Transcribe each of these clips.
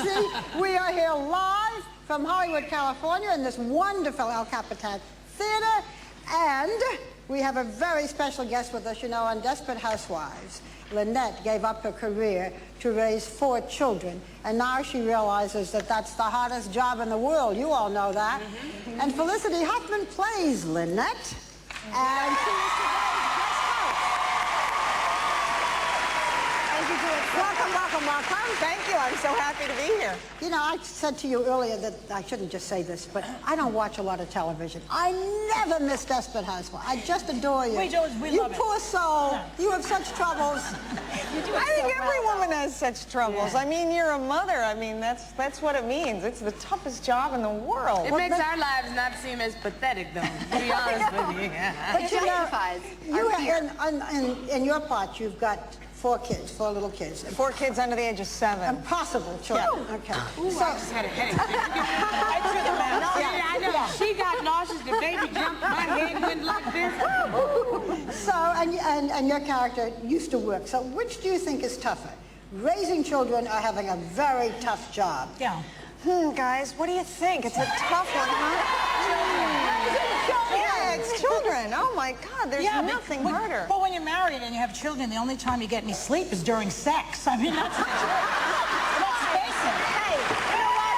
see, we are here live from Hollywood, California, in this wonderful El Capitan Theater, and we have a very special guest with us. You know, on Desperate Housewives, Lynette gave up her career to raise 4 children, and now she realizes that that's the hardest job in the world. You all know that. And Felicity Huffman plays Lynette, and she is today's guest host. Thank you, Julie. Welcome, welcome, welcome. Thank you. I'm so happy to be here. You know, I said to you earlier that I shouldn't just say this, but I don't watch a lot of television. I never miss Desperate Housewives. I just adore you. We love it. You poor soul. Yeah. You have such troubles. I think every woman has such troubles. Yeah. I mean, you're a mother. I mean, that's what it means. It's the toughest job in the world. It makes our lives not seem as pathetic, though, to be honest with you. But you know, in your part, you've got 4 kids, 4 little kids. 4 kids under the age of 7. Impossible children. Yeah. Okay. Ooh, So, I just had a headache. I took a math. Yeah, I know. She got nauseous. The baby jumped. My head went like this. so and your character used to work. So which do you think is tougher? Raising children or having a very tough job? Yeah. Guys, what do you think? It's a tough one, huh? Yeah, it's children. Oh, my God, there's nothing harder. But when you're married and you have children, the only time you get any sleep is during sex. I mean, that's the truth. Let's face it. Hey, you know what?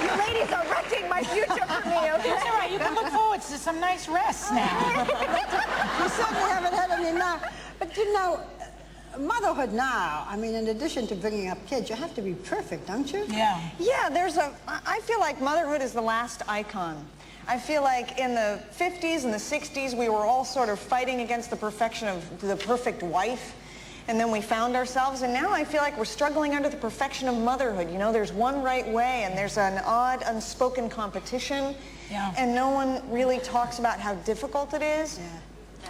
You ladies are wrecking my future for me, okay? It's all right. You can look forward to some nice rest now. You certainly haven't had any now. But you know, motherhood now, I mean, in addition to bringing up kids, you have to be perfect, don't you? Yeah. Yeah, I feel like motherhood is the last icon. I feel like in the 50s and the 60s, we were all sort of fighting against the perfection of the perfect wife. And then we found ourselves, and now I feel like we're struggling under the perfection of motherhood. You know, there's one right way, and there's an odd, unspoken competition. Yeah. And no one really talks about how difficult it is. Yeah.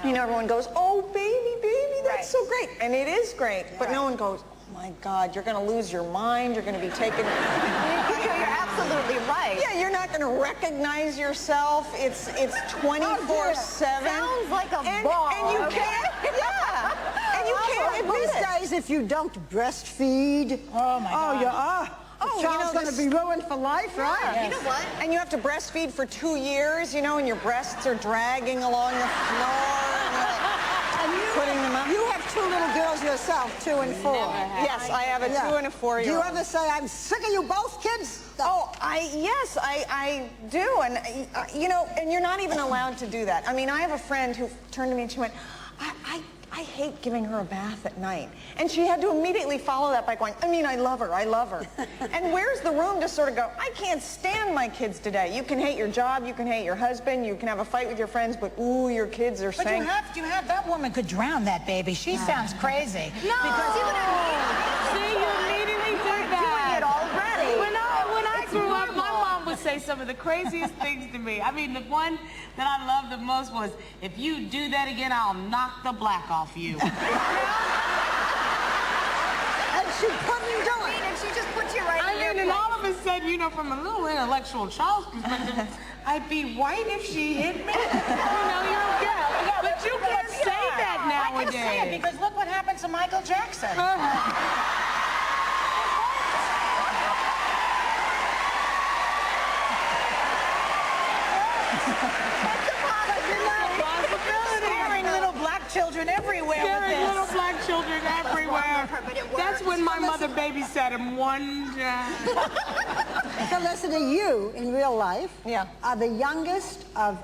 You know, everyone goes, oh, baby, that's so great. And it is great. But no one goes, oh, my God, you're going to lose your mind. You're going to be taken. You're absolutely right. Yeah, you're not going to recognize yourself. It's 24/7. Sounds like a ball. And you can't, yeah. And you can't admit These it. days, if you don't breastfeed, Oh, my God. you are. Oh, The you child's know, going to be ruined for life, right? You know what? And you have to breastfeed for 2 years, you know, and your breasts are dragging along the floor. And you, Putting them up. You have 2 little girls yourself, 2 and 4. Yes, I have a 2 and a 4-year-old. Do you ever say, I'm sick of you both kids? Oh, yes, I do. And, you know, and you're not even allowed to do that. I mean, I have a friend who turned to me and she went, I hate giving her a bath at night. And she had to immediately follow that by going, I love her. And where's the room to sort of go, I can't stand my kids today. You can hate your job, you can hate your husband, you can have a fight with your friends, but ooh, your kids are saying... But you have, that woman could drown that baby. She sounds crazy. No. Because See what I mean? See, you immediately did that. Doing it already. When I grew up, my mom would say some of the craziest things to me. I mean, the one that I loved the most was, if you do that again, I'll knock the black off you. And she couldn't do it. And she just puts you right in your And place. all of a sudden, you know, from a little intellectual child's perspective, I'd be white if she hit me. You know, you're a girl. But you can't say that I can say it nowadays. because look what happened to Michael Jackson. Scaring little black children everywhere with There this. are little black children everywhere. But it That's works. when my mother babysat him one time. Felicity, you, in real life, are the youngest of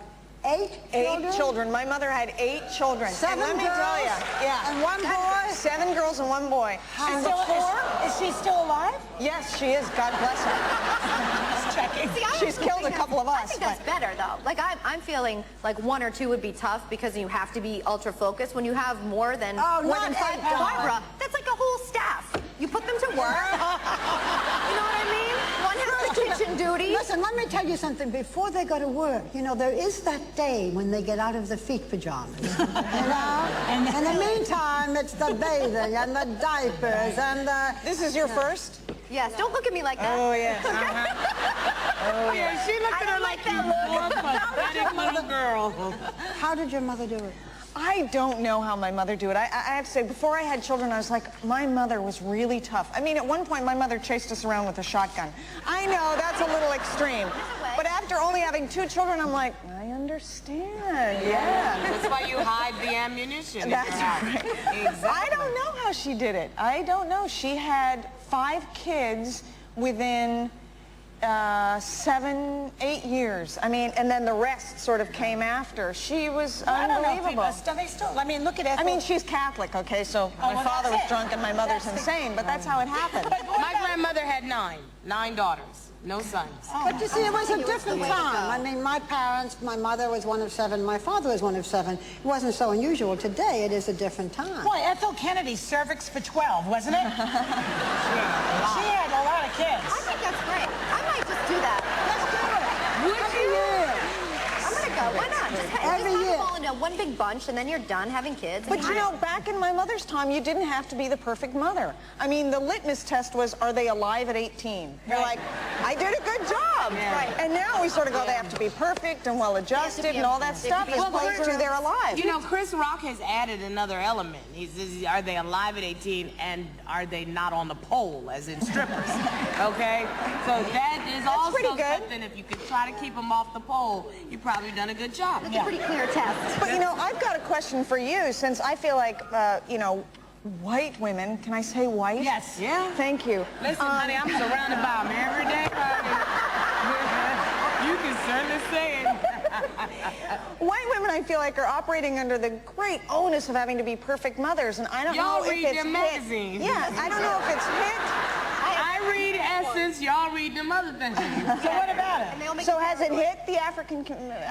8 children? 8 children. My mother had 8 children. 7 and let me girls tell you, and 1 boy? 7 girls and 1 boy. And Is she still alive? yes, she is. God bless her. Just checking. See, I She's also killed think a couple of us, I think that's better, though. Like, I'm feeling like 1 or 2 would be tough because you have to be ultra focused. When you have more than not 5, 8, Barbara, that's like a whole staff. You put them to work. You know what I mean? One has the kitchen duty. Listen, let me tell you something. Before they go to work, you know, there is that day when they get out of the feet pajamas. You know? In the meantime, it's the bathing and the diapers and the... This is your first? Yes, don't look at me like that. Oh, yes. Oh, yeah, she looked at her like you poor, pathetic little girl. How did your mother do it? I don't know how my mother do it. I have to say, before I had children, I was like, my mother was really tough. I mean, at one point, my mother chased us around with a shotgun. I know, that's a little extreme. But after only having 2 children, I'm like, I understand. Yeah. That's why you hide the ammunition. That's right. Exactly. I don't know how she did it. I don't know. She had 5 kids within 7, 8 years. I mean, and then the rest sort of came after. She was unbelievable. I mean, look at Ethel. I mean, she's Catholic, okay, so my father was drunk and my mother's insane, but that's how it happened. My grandmother had 9 daughters. No sons. But you see, it was a different time. I mean, my parents, my mother was one of 7, my father was one of 7. It wasn't so unusual. Today, it is a different time. Boy, Ethel Kennedy's cervix for 12, wasn't it? She had a lot of kids. I think that's great. I might just do that. Let's do it. Would you? I'm going to go. Why not? Just Every have year. them all into one big bunch, and then you're done having kids. But you know, back in my mother's time, you didn't have to be the perfect mother. I mean, the litmus test was, are they alive at 18? You're like, I did a good job. Yeah. Right. And now we sort of go, they have to be perfect and well-adjusted and all that stuff, as opposed to they're alive. You know, Chris Rock has added another element. He says, are they alive at 18 and are they not on the pole, as in strippers? Okay? So that is also pretty good. something, if you could try to keep them off the pole, you've probably done a good job. That's a pretty clear test. But you know, I've got a question for you, since I feel like, you know, white women, can I say white? Yes. Yeah. Thank you. Listen, honey, I'm surrounded by them every day, honey. You can certainly say it. White women, I feel like, are operating under the great onus of having to be perfect mothers, and I don't Y'all know if read it's their hit. magazines. Yeah, I don't know if it's hit. I read Essence, y'all read them other things. So what about it? So has it hit the African?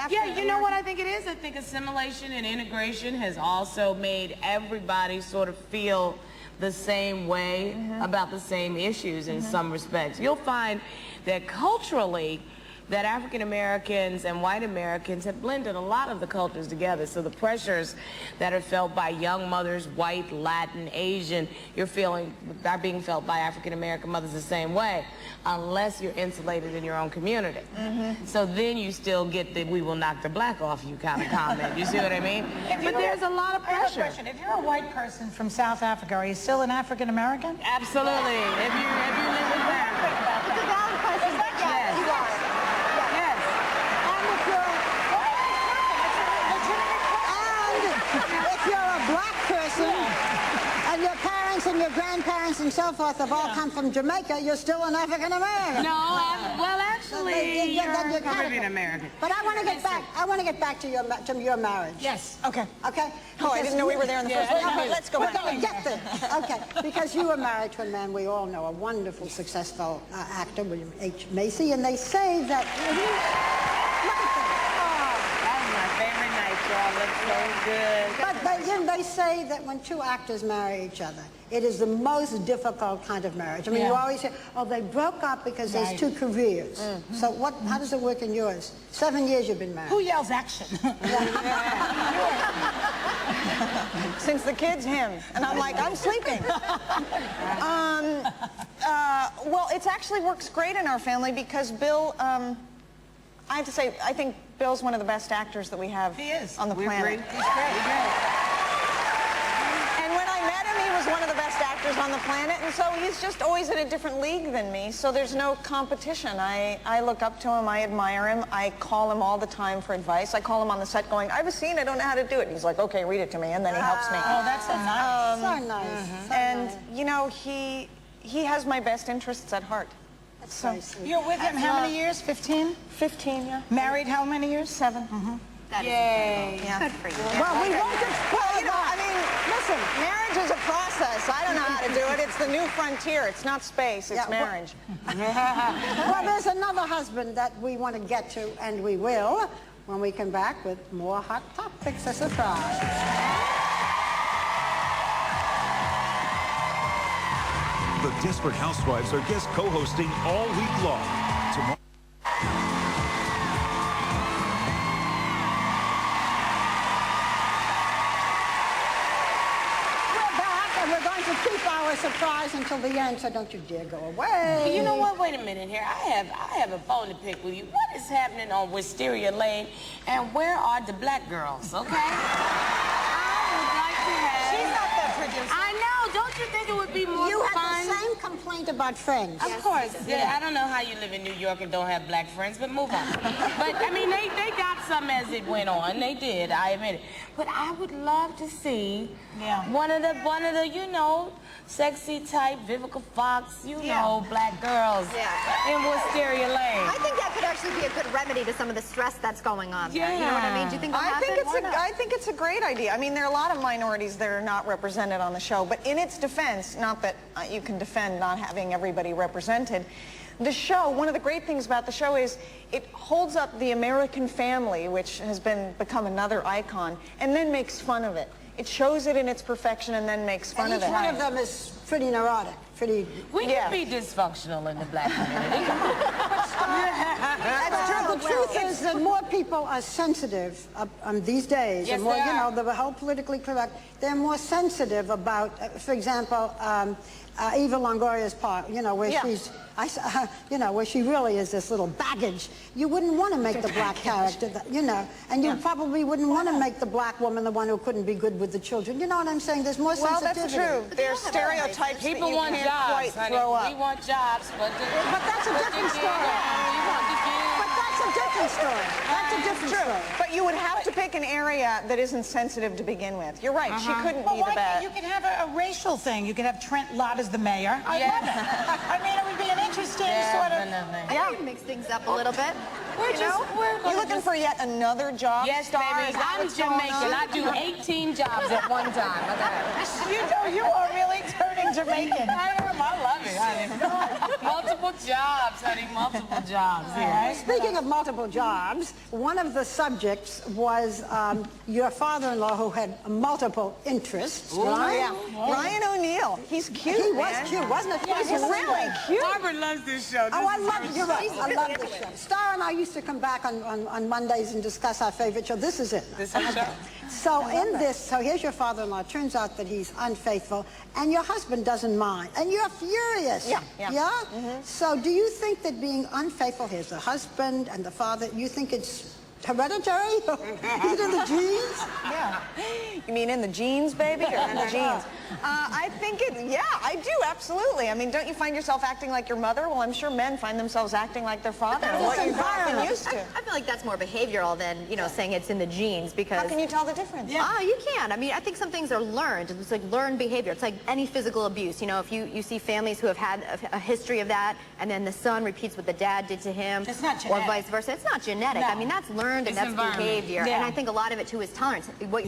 Yeah, you know what I think it is? I think assimilation and integration has also made everybody sort of feel the same way about the same issues in some respects. You'll find that culturally, that African Americans and white Americans have blended a lot of the cultures together. So the pressures that are felt by young mothers, white, Latin, Asian, are being felt by African American mothers the same way, unless you're insulated in your own community. So then you still get the "we will knock the black off you" kind of comment. You see what I mean? But there's a lot of I have a pressure. question. If you're a white person from South Africa, are you still an African American? Absolutely. If you live in America. It's a valid question, but yes, you are. Yes. And if you're a black person, and your parents and your grandparents and so forth have all come from Jamaica, you're still an African American. No, well, actually, you're Caribbean American. But I want to get back. I want to get back to your marriage. Yes. Okay. Okay. Oh, I didn't know we were there in the first place. Okay, let's go We're back. going to get there. Okay. Because you were married to a man we all know, a wonderful, successful actor, William H. Macy, and they say that. But they say that when 2 actors marry each other, it is the most difficult kind of marriage. I mean, you always say, oh, they broke up because there's 2 careers. So how does it work in yours? 7 years you've been married. Who yells action? Since the kid's him, and I'm like, I'm sleeping. Well, it actually works great in our family because Bill, I have to say, I think Bill's one of the best actors that we have on the planet. He's great. And when I met him, he was one of the best actors on the planet, and so he's just always in a different league than me, so there's no competition. I look up to him, I admire him, I call him all the time for advice. I call him on the set going, I have a scene, I don't know how to do it. He's like, okay, read it to me, and then he helps me. Oh, that's so nice. So nice. So And, nice. you know, he has my best interests at heart. That's so sweet. You're with him how many years? 15? 15, yeah. Married how many years? 7. That is Yay. Yeah. good for you. Well, we won't Well, you know, I mean, listen, marriage is a process. I don't know how to do it. It's the new frontier. It's not space, it's marriage. Well, there's another husband that we want to get to, and we will, when we come back with more Hot Topics, a surprise. The Desperate Housewives are guest co-hosting all week long. Tomorrow. We're back, and we're going to keep our surprise until the end, so don't you dare go away. You know what? Wait a minute here. I have a bone to pick with you. What is happening on Wisteria Lane, and where are the black girls? Okay. complaint about friends. Of course. Yeah, I don't know how you live in New York and don't have black friends, but move on. But, I mean, they got some as it went on. They did, I admit it. But I would love to see one of the, you know, sexy type, Vivica Fox, you know, black girls in Wisteria Lane. I think that could actually be a good remedy to some of the stress that's going on there. You know what I mean? Do you think that'll happen? I think it's a great idea. I mean, there are a lot of minorities that are not represented on the show, but in its defense, not that you can defend not having everybody represented, the show, one of the great things about the show is it holds up the American family, which has become another icon, and then makes fun of it. It shows it in its perfection and then makes fun of it. Each one of them is pretty neurotic, pretty... We can be dysfunctional in the black community. The truth is that more people are sensitive these days. Yes, and more, they you know, are. the whole politically correct. They're more sensitive about, for example, Eva Longoria's part, you know, where she's, you know, where she really is this little baggage. You wouldn't want to make the black character, you know, and you probably wouldn't want to make the black woman the one who couldn't be good with the children. You know what I'm saying? There's more sensitivity. Well, that's true. There's stereotypes that People you want can't jobs, quite honey. throw up. We want jobs, but that's a different story. But that's a different story. That's a different story. But you would have to pick an area that isn't sensitive to begin with. You're right. She couldn't be the best. You could have a racial thing. You could have Trent Lott as the mayor. I love it. I mean, it would be an interesting sort of... I think mix things up a little bit. You looking for yet another job? Yes, star? baby. Is that I'm what's going on? Jamaican. I do 18 jobs at one time. You know, you are really turning Jamaican. I am. I love it, honey. Multiple jobs, honey. Multiple jobs. Yeah. Speaking of multiple jobs, one of the subjects was your father-in-law who had multiple interests, right? Ryan O'Neal. He's cute, He man. was cute, wasn't it? He's really cute. Barbara loves this show. Oh, I love it. You're right. I love this show. Star and I used to come back on Mondays and discuss our favorite show. This is it. This is show. So in this, so here's your father-in-law. It turns out that he's unfaithful, and your husband doesn't mind, and you're furious. Yeah? So do you think that being unfaithful, here's the husband and the father, you think it's hereditary? Is it in the genes? Yeah. You mean in the genes, baby, or in the genes? I think I do, absolutely. I mean, don't you find yourself acting like your mother? Well, I'm sure men find themselves acting like their father. What you've been used to. I feel like that's more behavioral than, you know, saying it's in the genes, because... How can you tell the difference? You can. I mean, I think some things are learned. It's like learned behavior. It's like any physical abuse. You know, if you see families who have had a history of that, and then the son repeats what the dad did to him, It's not or genetic. vice versa. It's not genetic. No. I mean, that's learned, and that's environment. behavior. Yeah. And I think a lot of it, too, is tolerance. What